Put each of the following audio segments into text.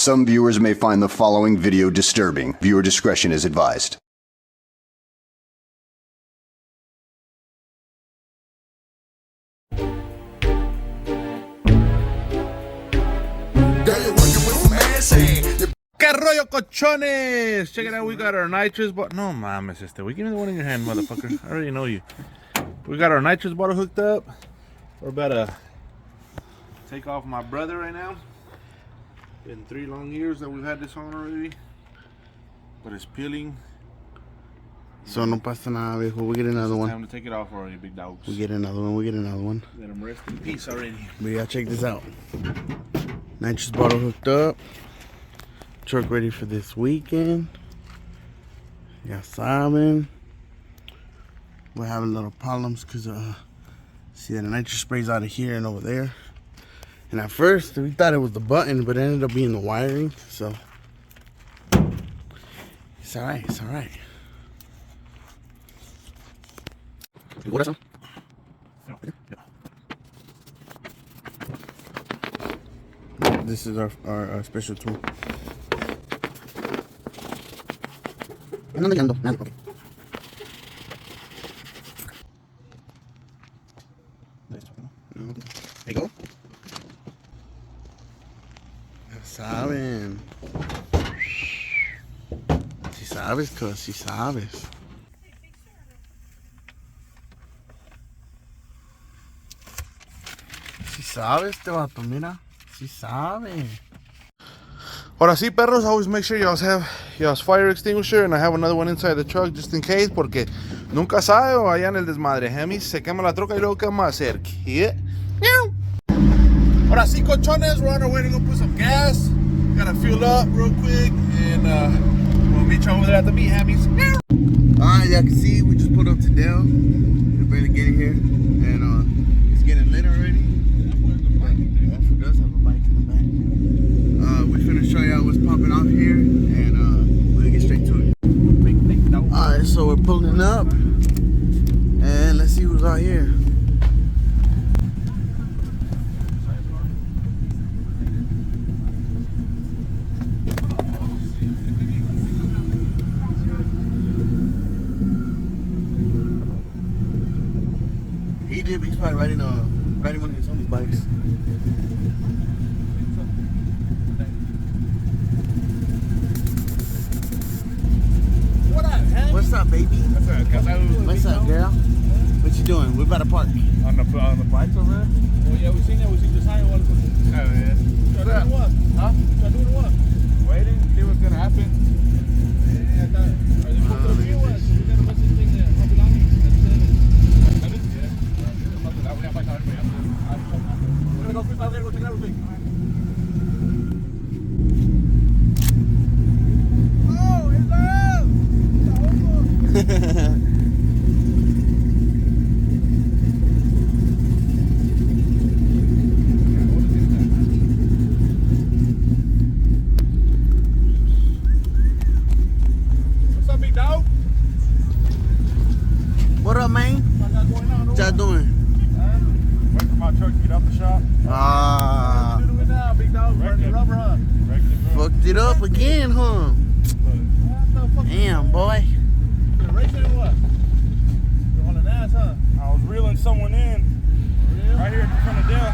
Some viewers may find the following video disturbing. Viewer discretion is advised. ¿Qué rollo, cochones? Check it out, we got our nitrous bottle. No mames, we give me the one in your hand, motherfucker. I already know you. We got our nitrous bottle hooked up. We're about to take off my brother right now. Been 3 long years that we've had this on already. But it's peeling. So no pasa nada, viejo. We get another one. Time to take it off already, big dogs. We get another one. We get another one. Let them rest in peace already. But yeah, check this out. Nitrous bottle hooked up. Truck ready for this weekend. Ya saben. We're having little problems because see that the nitrous sprays out of here and over there. And at first we thought it was the button, but it ended up being the wiring. So it's alright. It's alright. What is This is our special tool. There you go. Ya saben. Si sabes, cuz, si sabes. Si sabes, te vato, mira. Si sabe. Ahora sí, perros, always make sure y'all have y'all's fire extinguisher, and I have another one inside the truck just in case, porque nunca sabe o allá en el desmadre, Hemis, se quema la troca y luego qué vamos a hacer. ¿Qué? Ahora sí, cochones, we're on our way to go put some gas. Gotta fuel up real quick, and we'll meet you over there at the meat, Hemis. Alright, y'all can see we just pulled up to Dell. We're barely getting here, and it's getting lit already. Alfred does have a bike in the back. We finna show y'all what's popping off here, and we'll get straight to it. Alright, so we're pulling up, and let's see who's out here. He did, but he's probably riding one of his homies' bikes. What's up, baby? What's up, girl? What you doing? We're about to park. On the bikes over there? Oh yeah, we seen that. We seen the sign. What? Oh, yeah. Try doing what? Huh? Try doing what? Waiting, see what's gonna happen. Yeah, I thought. Are they supposed to be what? So we got a message thing there. How long? We're gonna go quick out there. Go check it out real quick. Oh, it's up! What's up, big dog? What up, man? What y'all going on? What y'all doing? Wait for my truck to get out the shop. Ah, What you doing now, big dog? Burning the rubber, huh? fucked it up again, huh? What the fuck? Damn, boy. You racing or what? You're hauling ass, huh? I was reeling someone in For real? right here at the front of Dell,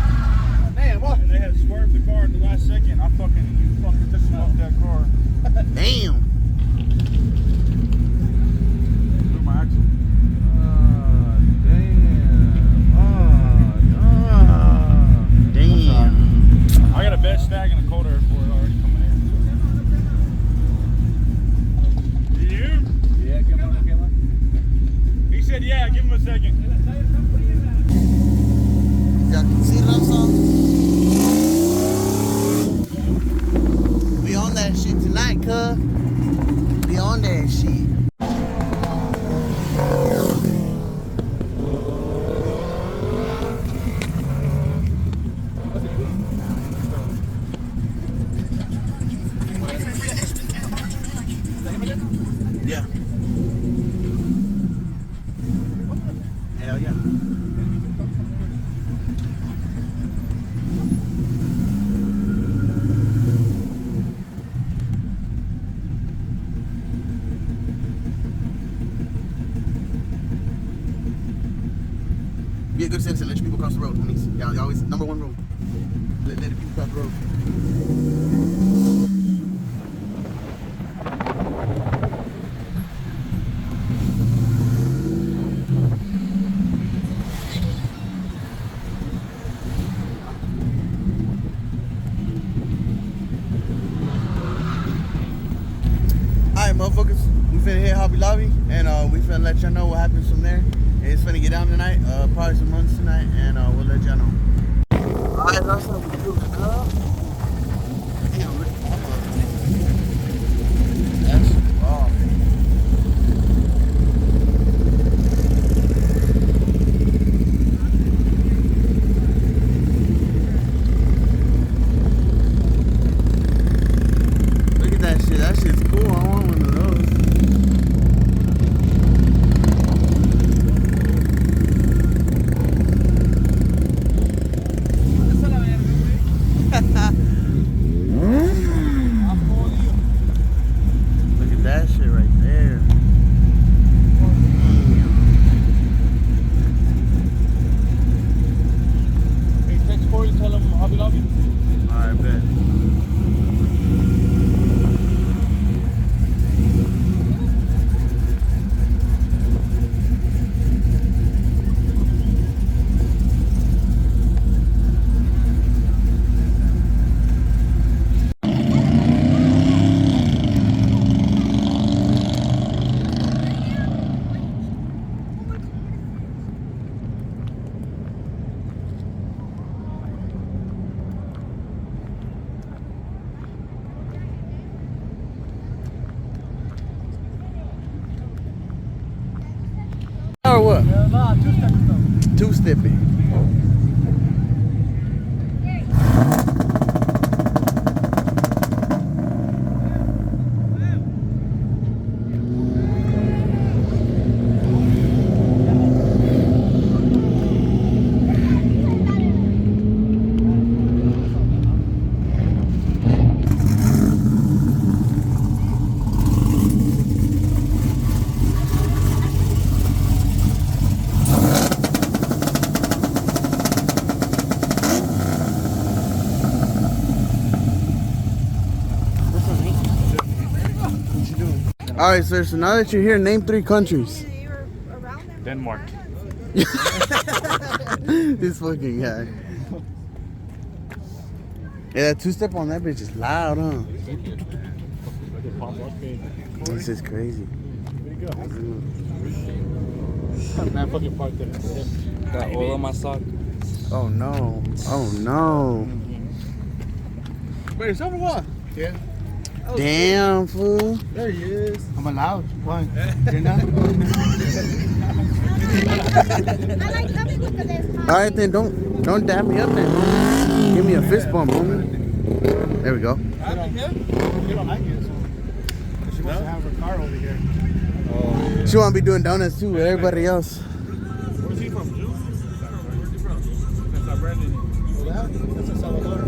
Damn, what? and they had swerved the car at the last second. I fucking took them off that car. Damn. Blew my axle. Damn. I got a bed stag and a cold air for it already coming in. You? Yeah, come on, come on. He said, yeah, give him a second. Y'all can see that song? a good citizen. Let your people cross the road, homies. Y'all always number one rule. Let the people cross the road. Alright, motherfuckers, we finna hit Hobby Lobby, and we finna let y'all know what happens from there. And it's finna get down tonight, probably some runs tonight, and we'll let y'all know. Alright, that's how we do it. Damn, look at that motherfucker. That's raw. Look at that shit. That shit's cool. I want one of those. Look at that shit right there. Hey, text Corey, tell him Hobby Lobby. Alright, bet. Or what? Nah, two-step stuff. Two-stepping. All right, sir. So now that you're here, name 3 countries. Denmark. This fucking guy. Yeah, that two-step on that bitch is loud, huh? This is crazy. Man, fucking parked there. Got oil on my sock. Oh no. Oh no. Wait, yourself or what? Yeah. Damn, fool. There he is. I'm allowed. Why? You're not? I like coming because there's All right, then don't dab me up then, homie. Give me a fist bump, homie. There we go. You don't like it, so. She wants to have her car over here. She want to be doing donuts too with everybody else. Where's he from? June? Where's he from? That's Brandon. Oh, that? That's El Salvador.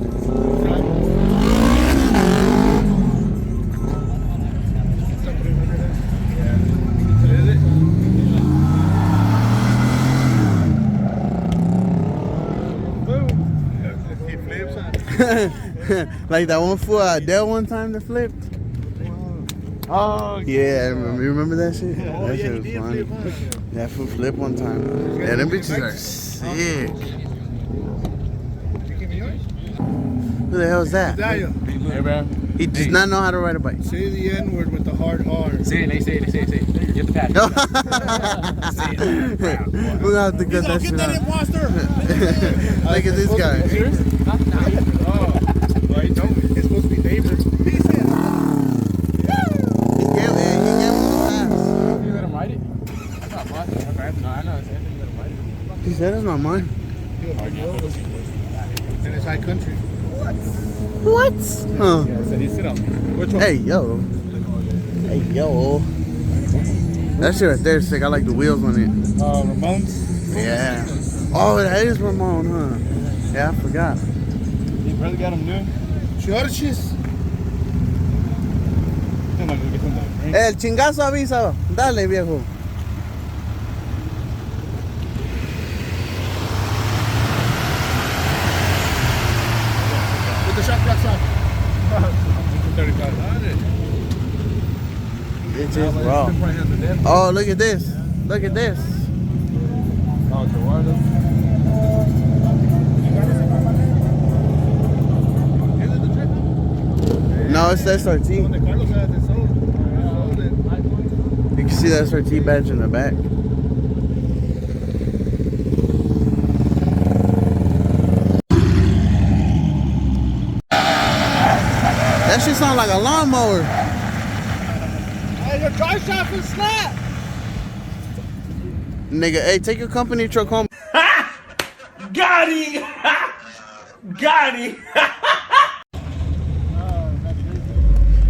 Like that one fool Dell one time that flipped. Oh, Yeah, I remember. You remember that shit? oh, That yeah, shit he was did funny. flip, huh? That fool flipped one time. Yeah, them bitches are sick. Who the hell is that? Daniel, Hey, bro. He does not know how to ride a bike. say the N word with the hard R. Say it. Get the patch. We're gonna have to cut that Get shit that out. imposter! Look at this guy. Oh, well, he told me. It's supposed to be David. He said, He gave me the pass. You let him ride it? That's not mine. Okay, no, I know. It's Anthony. You let him ride it. He said it's not mine. and it's high country. What? Huh. Yeah, so you sit up. Which one? Hey yo. Hey yo. That shit right there is sick. I like the wheels on it. Ramones. Yeah. Oh, that is Ramon, huh? Yeah, I forgot. You really got him new? Chorches. El chingazo avisa. Dale, viejo. It is raw. Oh, look at this. Look at this. Oh, Eduardo. No, it's SRT. You can see the SRT badge in the back. That shit sound like a lawnmower. Hey, your dry shaft is snap. Nigga, hey, take your company truck home. Got him! Got him!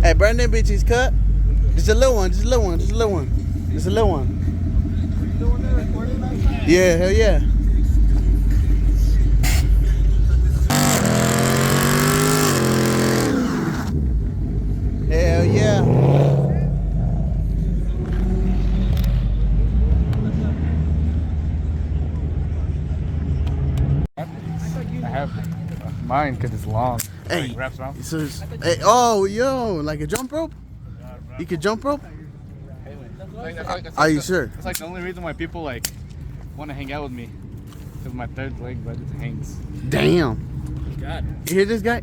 Hey, Brandon, bitch, he's cut. Just a little one, just a little one, just a little one. Just a little one. Yeah, hell yeah. Hell yeah. I have mine because it's long. Hey, Like, wraps around. so hey, oh, yo, like a jump rope? You could jump rope? Are you sure? It's like the only reason why people like want to hang out with me. Because my third leg, but it hangs. Damn. God. You hear this guy?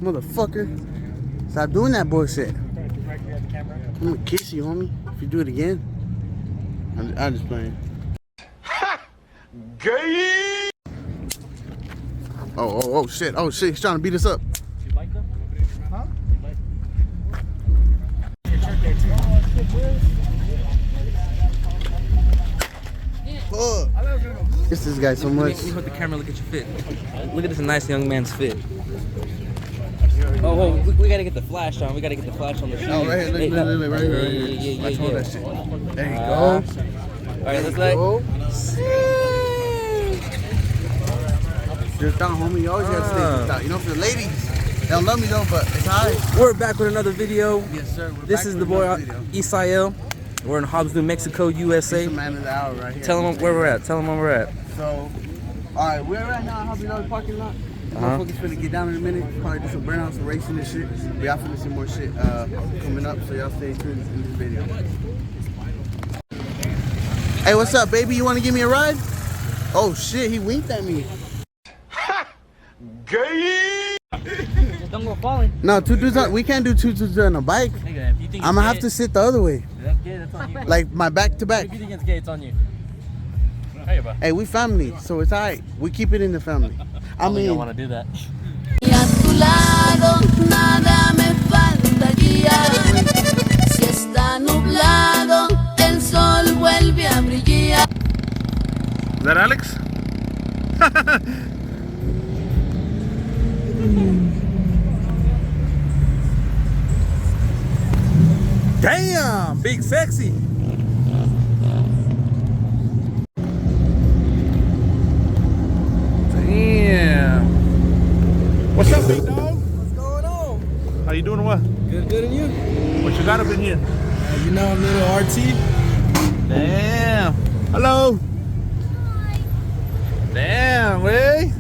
Motherfucker. Stop doing that bullshit. I'm gonna kiss you, homie, if you do it again. I'm just playing. Gay! Oh, shit. Oh, shit. He's trying to beat us up. You like them? Huh? Fuck. Kiss this guy so much. Let me hold the camera, look at your fit. Look at this nice young man's fit. Oh, we gotta get the flash on. We gotta get the flash on the shoe. Oh, right here. Look, right here. Yeah. I told that shit. There you go. All right, let's like. Just down, homie. You always gotta stay just out. You know, for the ladies, they don't love me though, but it's alright. We're back with another video. Yes, sir. This is the boy Isael. We're in Hobbsville, Mexico, USA. He's the man of the hour right here. Tell them where we're at. Tell them where we're at. So, alright, we're right now at Hobby Lobby parking lot. Motherfuckers finna get down in a minute. Probably do some burnouts, some racing and shit. We y'all finna see more shit coming up, so y'all stay tuned in this video. Hey, what's up, baby? You wanna give me a ride? Oh shit, he winked at me. Gay! Don't go falling. No, two dudes on, we can't do two dudes on a bike. Nigga, if you think I'm gonna have to sit the other way. That's gay, that's on you. Like my back to back. If you think it's gay, it's on you. Hey, we family, so it's alright. We keep it in the family. I I mean, want to do that. Y a tu lado nada me falta guiar. Si está nublado, el sol vuelve a brillar. Is that Alex? Damn, big sexy. Damn. What's up, big dog? What's going on? How you doing? What? Good, and you? What you got up in here? You know, little RT. Damn. Hello. Damn, way.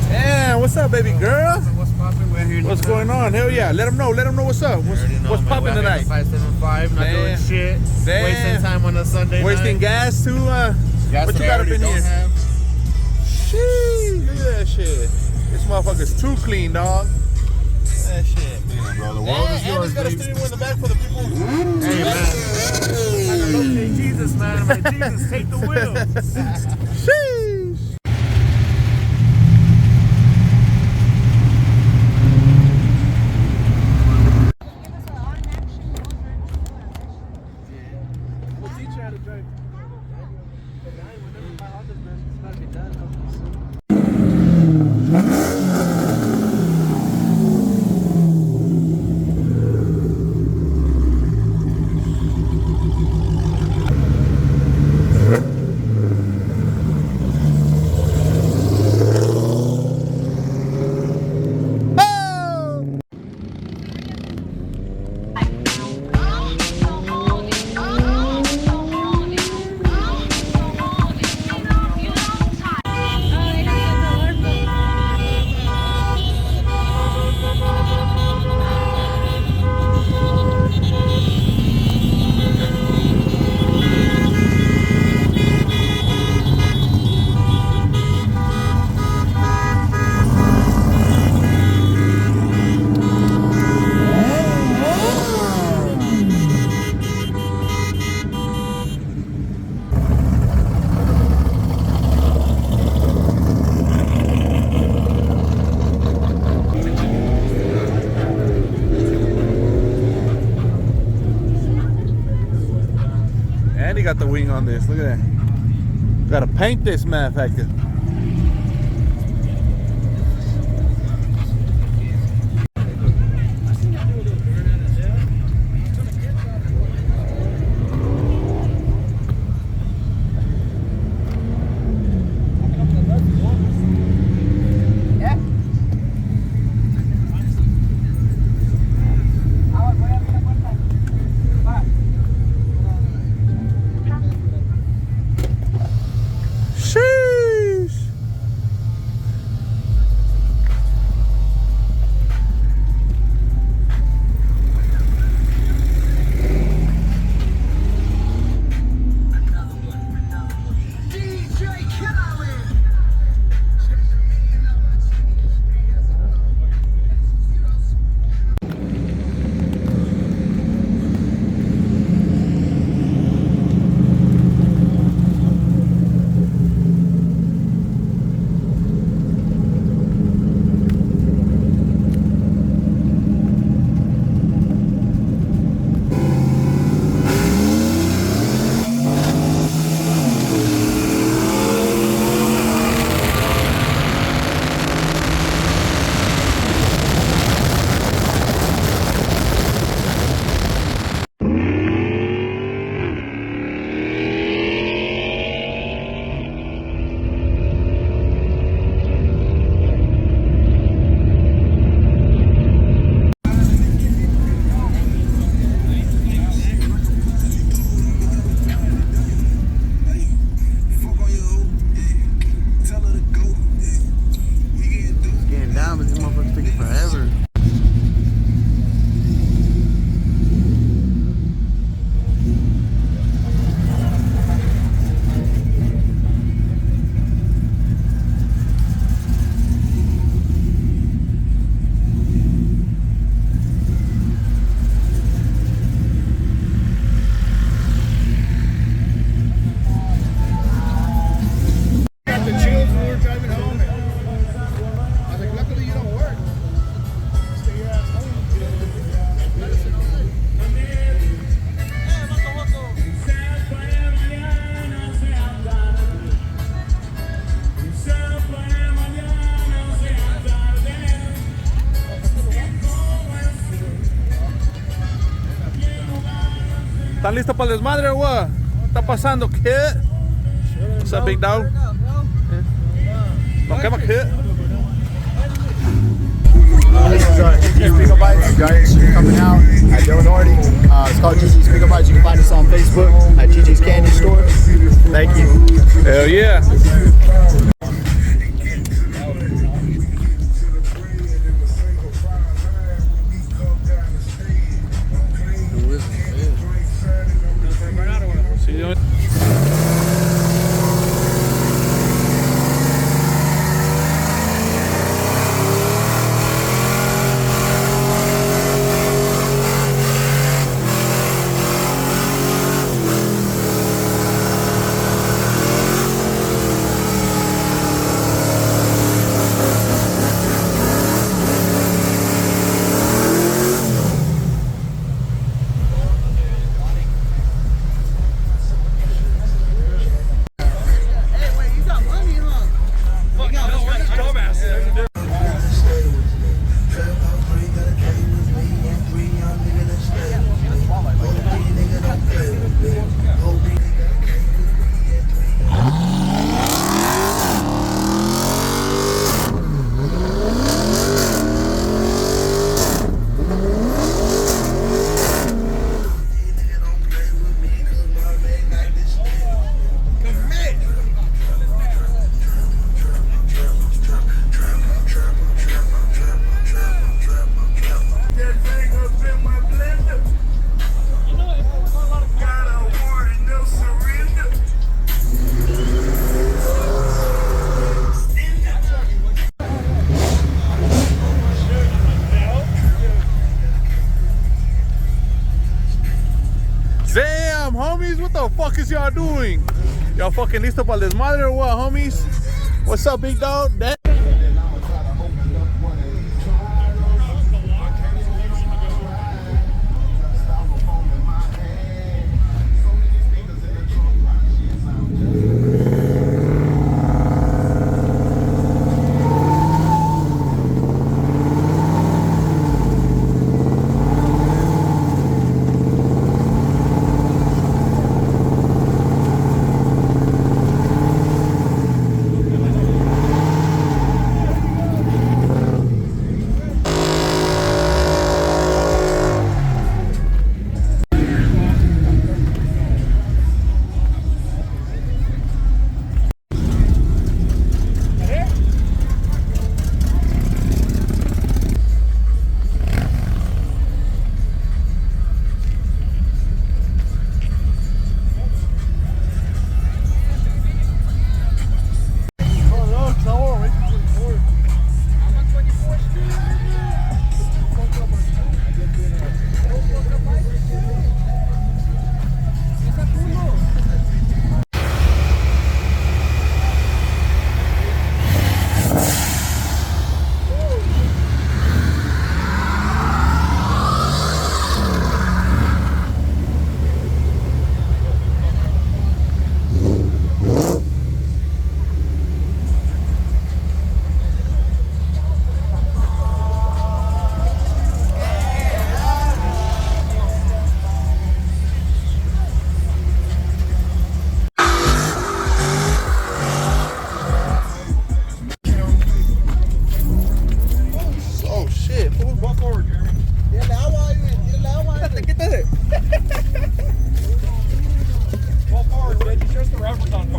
Damn, what's up, baby girl? What's poppin'? We're here. What's going on? Hell yeah. Let them know what's up. What's popping tonight? 575, not doing Damn. shit. Damn. Wasting time on a Sunday Wasting night. gas too? Gas What you that got up I in already here? don't have. Sheesh, look at that shit. This motherfucker's too clean, dog. That shit. Bro, the world is yours, got a baby. steering wheel in the back for the people. Hey, man. Hey, Jesus, man. I'm like, Jesus, take the wheel. Sheesh. And he got the wing on this. Look at that. Gotta paint this motherfucker. Sheesh. Getting down, but these motherfuckers taking forever. Got the chills when we were driving home. I was like, luckily you don't work. Stay your ass home. ¿Están listos para el desmadre o what? ¿Qué está pasando, kid? What's up, big dog? No quema, kid. This is GG Speaker Bites. Guys, coming out at Del Norte. It's called GG Speaker Bites. You can find us on Facebook at GG's Candy Store. Thank you. Hell yeah. See you. Damn, homies, what the fuck is y'all doing? Y'all fucking listo para el desmadre or what, homies? What's up, big dog?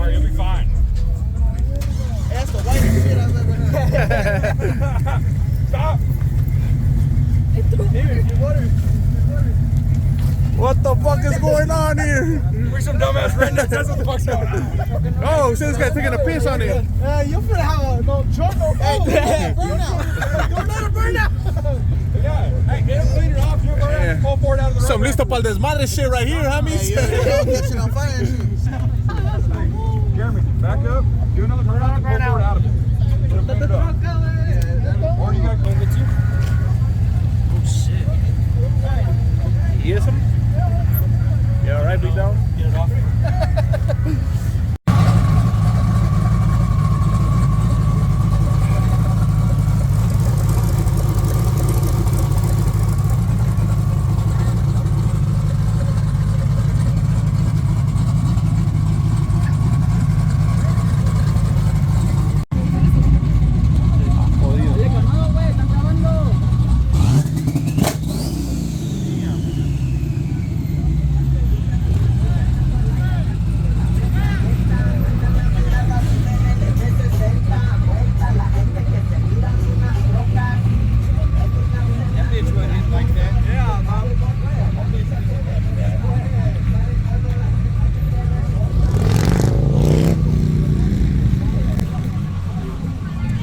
worry, you'll be fine. That's the whitest shit I've ever heard. Stop. Here, get water. What the fuck is going on here? We're some dumbass rednecks. That's what the fuck's going on. Oh, so this guy's taking a piss on you. You're finna have a no choke no burnout. Don't let it burn out. Yeah. Hey, get him clean it off. You're going to pull forward out of the road. Some listo pa'l desmadre shit right here, homies. Catching on fire and shit. Jeremy, back up. Do another burnout and pull forward out of it. Let him clean it up. Or you got to clean it too. Yes, him? You alright, big dog? Get it off.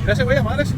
Gracias, güey, madres.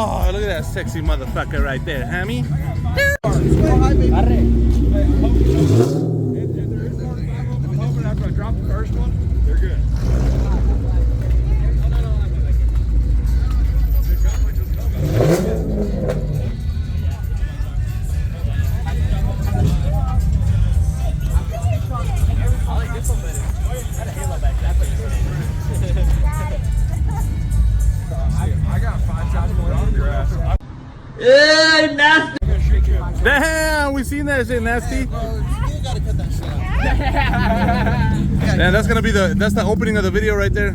Oh, look at that sexy motherfucker right there, Hammy. If there is more than 5 of them open after I drop the first one, they're good. I got 5 times more autographs. Damn, we seen that shit, nasty. Yeah, that's gonna be the opening of the video right there.